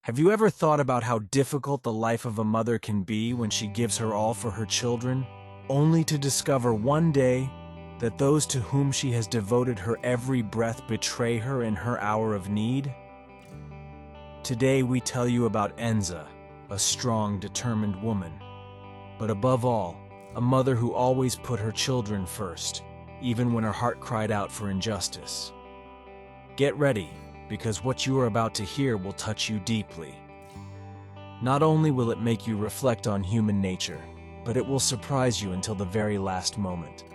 Have you ever thought about how difficult the life of a mother can be when she gives her all for her children, only to discover one day that those to whom she has devoted her every breath betray her in her hour of need? Today we tell you about Enza, a strong, determined woman, but above all, a mother who always put her children first, even when her heart cried out for injustice. Get ready, because what you are about to hear will touch you deeply. Not only will it make you reflect on human nature, but it will surprise you until the very last moment.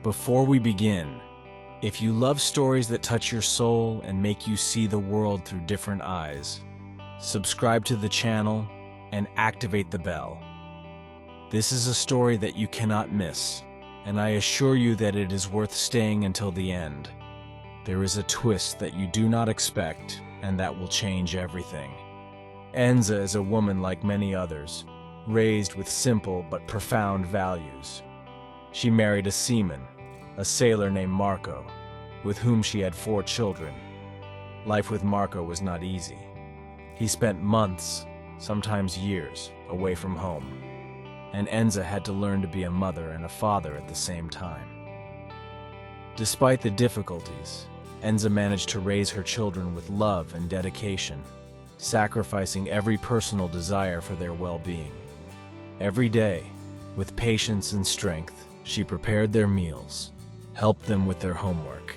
Before we begin, if you love stories that touch your soul and make you see the world through different eyes, subscribe to the channel and activate the bell. This is a story that you cannot miss, and I assure you that it is worth staying until the end. There is a twist that you do not expect, and that will change everything. Enza is a woman like many others, raised with simple but profound values. She married a seaman, a sailor named Marco, with whom she had 4 children. Life with Marco was not easy. He spent months, sometimes years, away from home, and Enza had to learn to be a mother and a father at the same time. Despite the difficulties, Enza managed to raise her children with love and dedication, sacrificing every personal desire for their well-being. Every day, with patience and strength, she prepared their meals, helped them with their homework,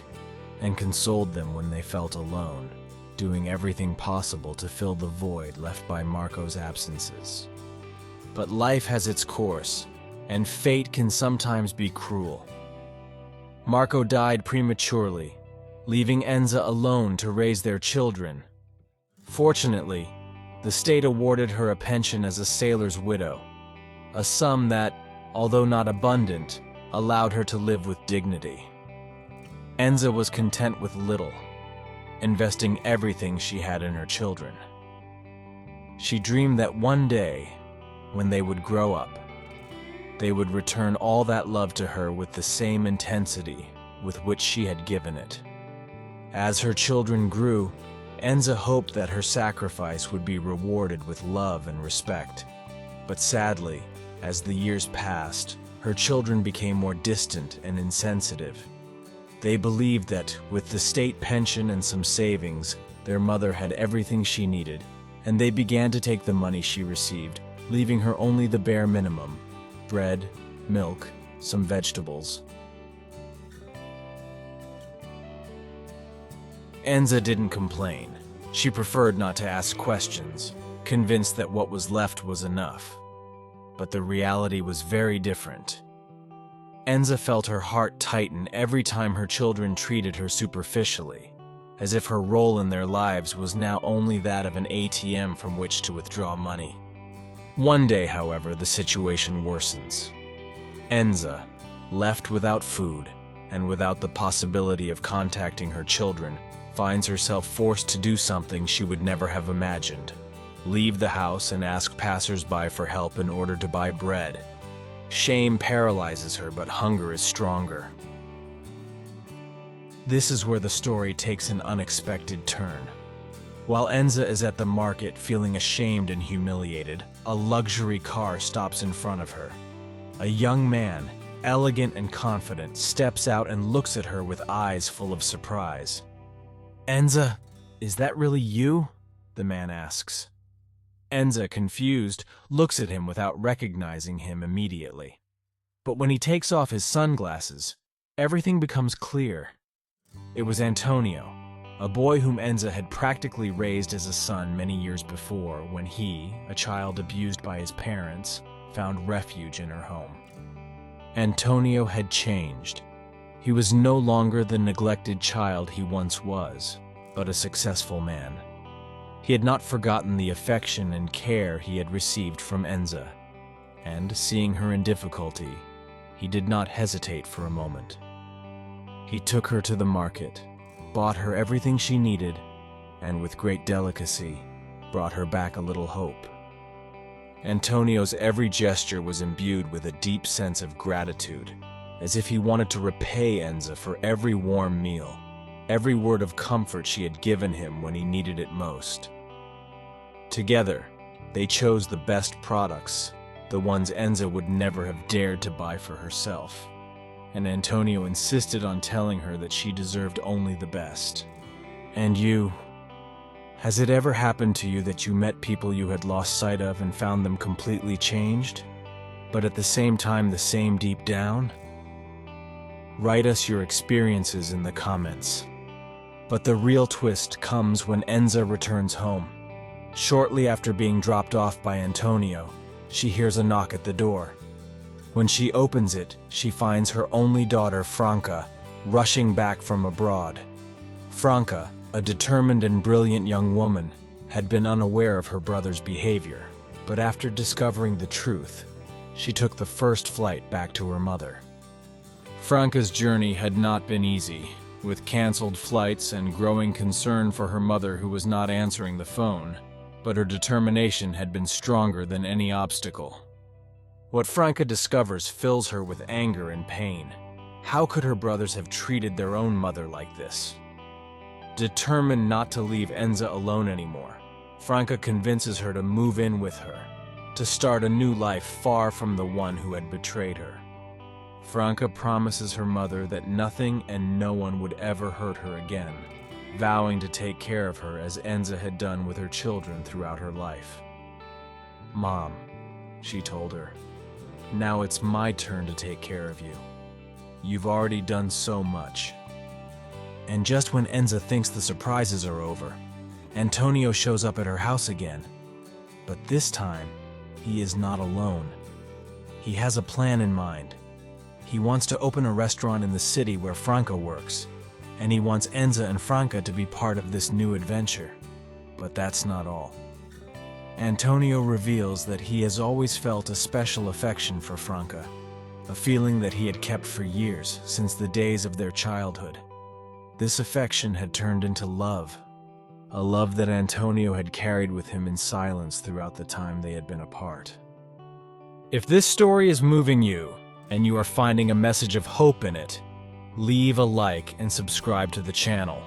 and consoled them when they felt alone, doing everything possible to fill the void left by Marco's absences. But life has its course, and fate can sometimes be cruel. Marco died prematurely, leaving Enza alone to raise their children. Fortunately, the state awarded her a pension as a sailor's widow, a sum that, although not abundant, allowed her to live with dignity. Enza was content with little, investing everything she had in her children. She dreamed that one day, when they would grow up, they would return all that love to her with the same intensity with which she had given it. As her children grew, Enza hoped that her sacrifice would be rewarded with love and respect. But sadly, as the years passed, her children became more distant and insensitive. They believed that, with the state pension and some savings, their mother had everything she needed, and they began to take the money she received, leaving her only the bare minimum: bread, milk, some vegetables. Enza didn't complain. She preferred not to ask questions, convinced that what was left was enough. But the reality was very different. Enza felt her heart tighten every time her children treated her superficially, as if her role in their lives was now only that of an ATM from which to withdraw money. One day, however, the situation worsens. Enza, left without food and without the possibility of contacting her children, finds herself forced to do something she would never have imagined: leave the house and ask passers-by for help in order to buy bread. Shame paralyzes her, but hunger is stronger. This is where the story takes an unexpected turn. While Enza is at the market feeling ashamed and humiliated, a luxury car stops in front of her. A young man, elegant and confident, steps out and looks at her with eyes full of surprise. "Enza, is that really you?" the man asks. Enza, confused, looks at him without recognizing him immediately. But when he takes off his sunglasses, everything becomes clear. It was Antonio, a boy whom Enza had practically raised as a son many years before, when he, a child abused by his parents, found refuge in her home. Antonio had changed. He was no longer the neglected child he once was, but a successful man. He had not forgotten the affection and care he had received from Enza, and, seeing her in difficulty, he did not hesitate for a moment. He took her to the market, bought her everything she needed, and with great delicacy, brought her back a little hope. Antonio's every gesture was imbued with a deep sense of gratitude, as if he wanted to repay Enza for every warm meal, every word of comfort she had given him when he needed it most. Together, they chose the best products, the ones Enza would never have dared to buy for herself. And Antonio insisted on telling her that she deserved only the best. And you, has it ever happened to you that you met people you had lost sight of and found them completely changed, but at the same time the same deep down? Write us your experiences in the comments. But the real twist comes when Enza returns home. Shortly after being dropped off by Antonio, she hears a knock at the door. When she opens it, she finds her only daughter, Franca, rushing back from abroad. Franca, a determined and brilliant young woman, had been unaware of her brother's behavior, but after discovering the truth, she took the first flight back to her mother. Franca's journey had not been easy, with canceled flights and growing concern for her mother who was not answering the phone, but her determination had been stronger than any obstacle. What Franca discovers fills her with anger and pain. How could her brothers have treated their own mother like this? Determined not to leave Enza alone anymore, Franca convinces her to move in with her, to start a new life far from the one who had betrayed her. Franca promises her mother that nothing and no one would ever hurt her again, vowing to take care of her as Enza had done with her children throughout her life. "Mom," she told her, "now it's my turn to take care of you. You've already done so much." And just when Enza thinks the surprises are over, Antonio shows up at her house again. But this time, he is not alone. He has a plan in mind. He wants to open a restaurant in the city where Franca works, and he wants Enza and Franca to be part of this new adventure. But that's not all. Antonio reveals that he has always felt a special affection for Franca, a feeling that he had kept for years, since the days of their childhood. This affection had turned into love, a love that Antonio had carried with him in silence throughout the time they had been apart. If this story is moving you, and you are finding a message of hope in it, leave a like and subscribe to the channel.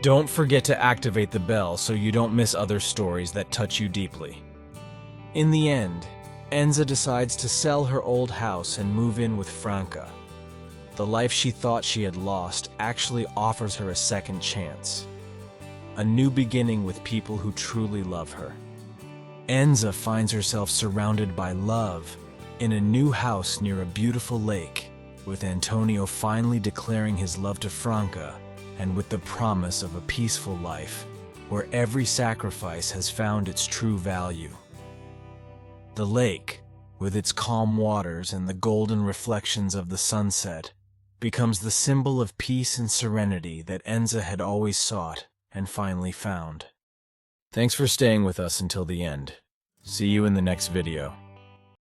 Don't forget to activate the bell so you don't miss other stories that touch you deeply. In the end, Enza decides to sell her old house and move in with Franca. The life she thought she had lost actually offers her a second chance. A new beginning with people who truly love her. Enza finds herself surrounded by love in a new house near a beautiful lake, with Antonio finally declaring his love to Franca and with the promise of a peaceful life where every sacrifice has found its true value. The lake, with its calm waters and the golden reflections of the sunset, becomes the symbol of peace and serenity that Enza had always sought and finally found. Thanks for staying with us until the end. See you in the next video.